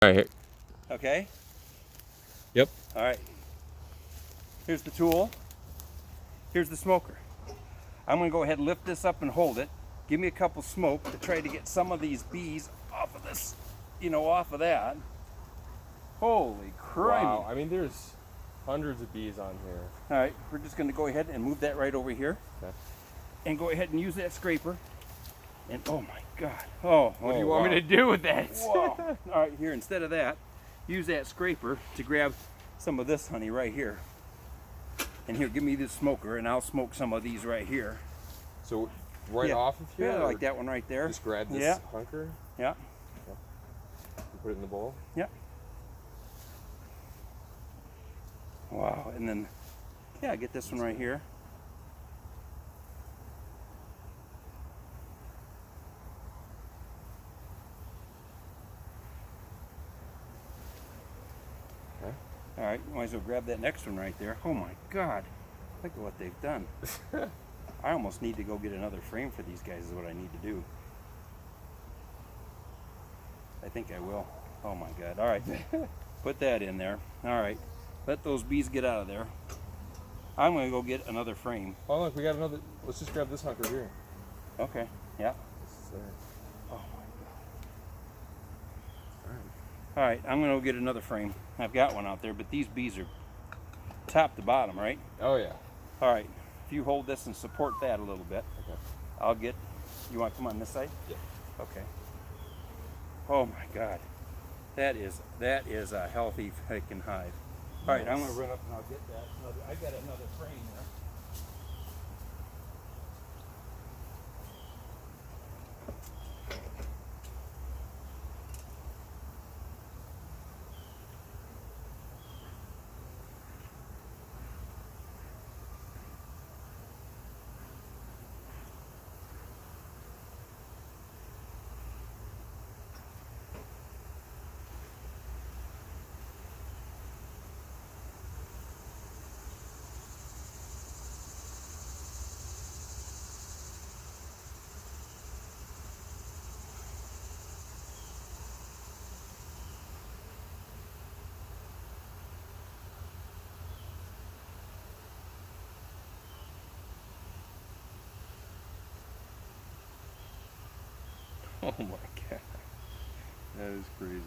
All right. Okay? Yep. All right. Here's the tool. Here's the smoker. I'm going to go ahead and lift this up and hold it. Give me a couple smoke to try to get some of these bees off of this, off of that. Holy crap. Wow. I mean, there's hundreds of bees on here. All right, we're just going to go ahead and move that right over here. Okay. And go ahead and use that scraper. And oh my God. Oh, what do you want me to do with that? Whoa. All right, here, instead of that, use that scraper to grab some of this honey right here. And here, give me this smoker and I'll smoke some of these right here. So right off of here? Yeah, like that one right there. Just grab this hunker? Yeah. Okay. You put it in the bowl? Yeah. Wow, and then, get this one right here. Okay. All right, might as well grab that next one right there. Oh my God, look at what they've done. I almost need to go get another frame for these guys is what I need to do. I think I will. Oh my God, all right. Put that in there. All right, let those bees get out of there. I'm gonna go get another frame. Oh look, we got another, let's just grab this hunker here. Okay, yeah. Oh my God. All right, I'm gonna go get another frame. I've got one out there, but these bees are top to bottom, right? Oh yeah. All right, if you hold this and support that a little bit, okay. I'll get, you want to come on this side? Yeah. Okay. Oh my God, that is a healthy freaking hive. All right, I'm gonna run up and I'll get that. I got another frame there. Oh my God. That is crazy.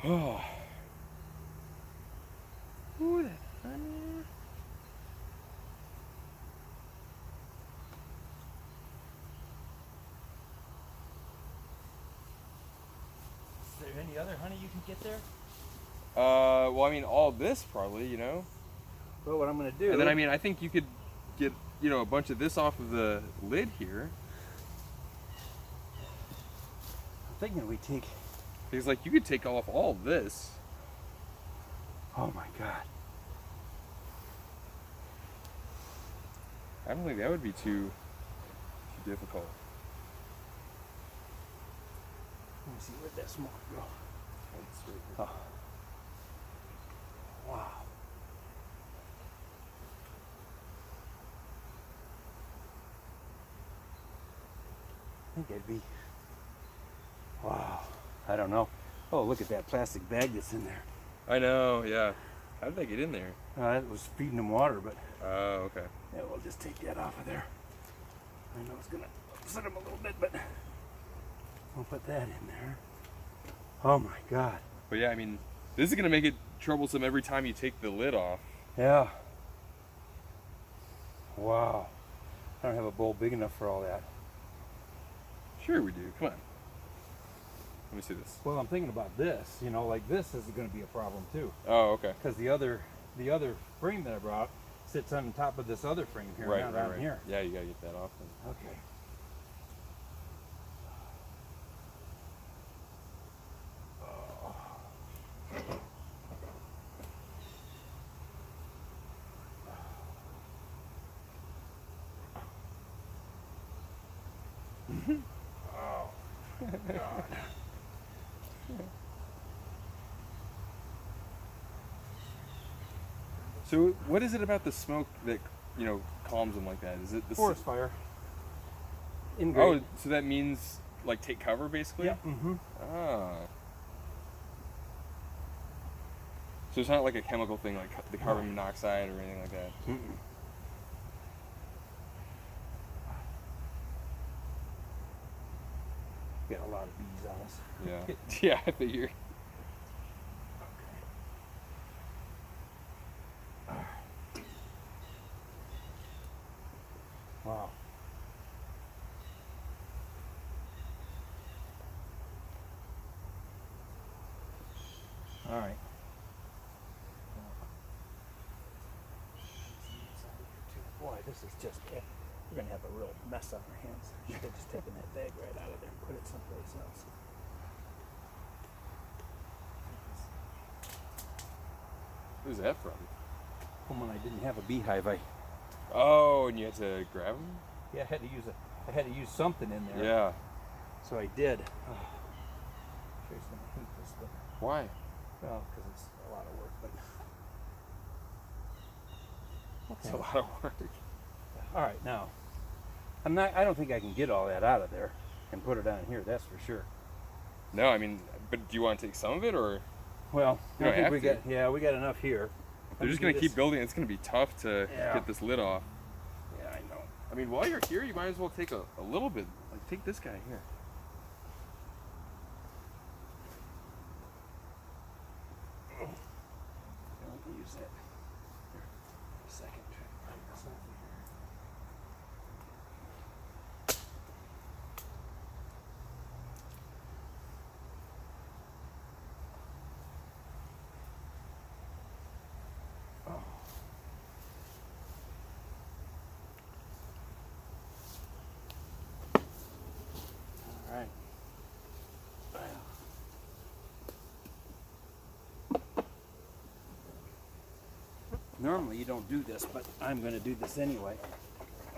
Oh. Ooh, that's funny. Is there any other honey you can get there? Well, I mean, all this probably, Well, what I'm gonna do. And then, I mean, I think you could get, a bunch of this off of the lid here. I'm thinking we take. Because, like, you could take off all this. Oh my God. I don't think that would be too difficult. Let me see, where'd that smoke go? Oh. Wow. I think I'd be. Wow. I don't know. Oh, look at that plastic bag that's in there. I know, yeah. How did they get in there? That was feeding them water, but Oh, okay. yeah, we'll just take that off of there. I know it's gonna upset them a little bit, but we'll put that in there. Oh my God. But yeah, I mean, this is gonna make it troublesome every time you take the lid off. Yeah. Wow. I don't have a bowl big enough for all that. Sure we do. Come on. Let me see this. Well, I'm thinking about this. You know, like this is going to be a problem too, Oh, okay. because the other frame that I brought sits on top of this other frame here, Right, not right, on right. here. Yeah, you gotta get that off then. Okay. Oh, God. So what is it about the smoke that, calms them like that? Is it the Forest fire. Oh, so that means like take cover basically? Yeah. Mm-hmm. Ah. So it's not like a chemical thing like the carbon monoxide or anything like that. Mm-mm. Got a lot of bees on us. Yeah. Yeah, I figure. Wow. All right. Boy, this is just it. We're gonna have a real mess on our hands. Should have just taken that bag right out of there and put it someplace else. Who's that from? From when I didn't have a beehive, Oh, and you had to grab them? I had to use something in there. Yeah. So I did. Oh, Sherry's gonna hate this, but Why? well, because it's a lot of work. But It's a lot of work. all right, now I don't think I can get all that out of there and put it on here. That's for sure. No, I mean, but do you want to take some of it or? Well, You I don't think have we to. got we got enough here. They're just going to keep building. It's going to be tough to Yeah. get this lid off. Yeah, I know. I mean, while you're here, you might as well take a little bit. Like, take this guy here. Don't use that. Here, a second. That's not here. Oh. All right. Normally you don't do this, but I'm going to do this anyway.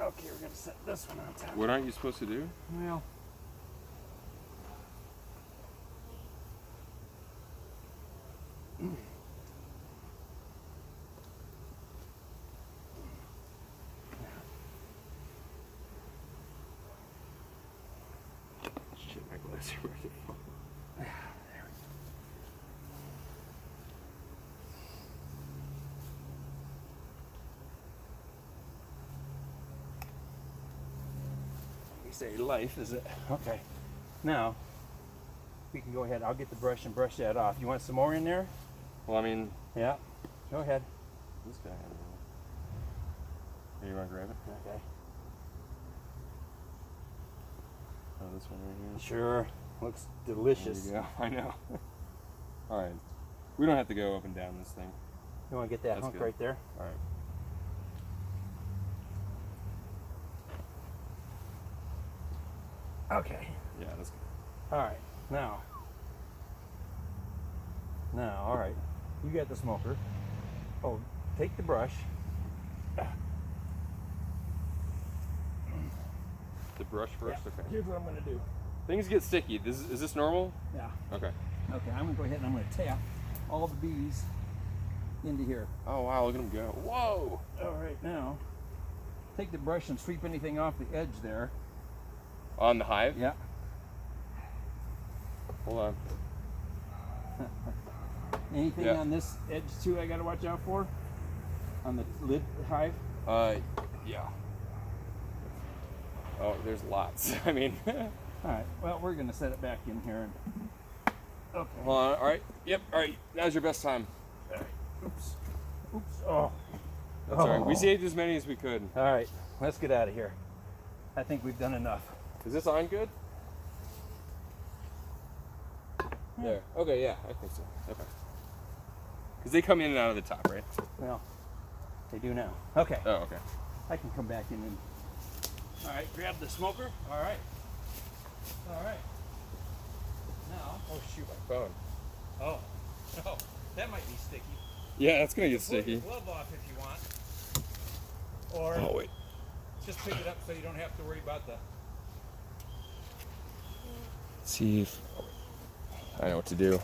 Okay, we're going to set this one on top. What aren't you supposed to do? Well, Shit, my glasses are ready. you say life, is it? Okay. Now, we can go ahead. I'll get the brush and brush that off. You want some more in there? Well, I mean, Yeah. Go ahead. this guy. I don't know. Here, you want to grab it? Okay. Oh, this one right here. Sure. Looks There delicious. you go. I know. All right. We don't have to go up and down this thing. You want to get that That's hunk good. right there? All right. Okay. Yeah, that's good. All right. Now, all right. You got the smoker. Oh, take the brush. The brush first? Yeah. Okay. Here's what I'm going to do. Things get sticky. Is this normal? Yeah. Okay. Okay, I'm going to go ahead and I'm going to tap all the bees into here. Oh, wow. Look at them go. Whoa. All right, now, take the brush and sweep anything off the edge there. On the hive? Yeah. Hold on. Anything Yeah. on this edge too I gotta watch out for? On the lid hive? Yeah. Oh, there's lots. I mean, Alright, well we're gonna set it back in here and okay. hold on. All right. Yep. All right. Now's your best time. Oops. Oops. Oh. That's all right. We saved as many as we could. Alright, let's get out of here. I think we've done enough. Is this on good? There. Okay. Yeah, I think so. Okay. Because they come in and out of the top, right? Well, they do now. Okay. Oh, okay. I can come back in and. Alright, grab the smoker. Alright. Alright. Now. Oh shoot, my phone. Oh. Oh, that might be sticky. Yeah, that's gonna get Pull your sticky. glove off if you want. Or Oh wait. just pick it up so you don't have to worry about the. See if I know what to do.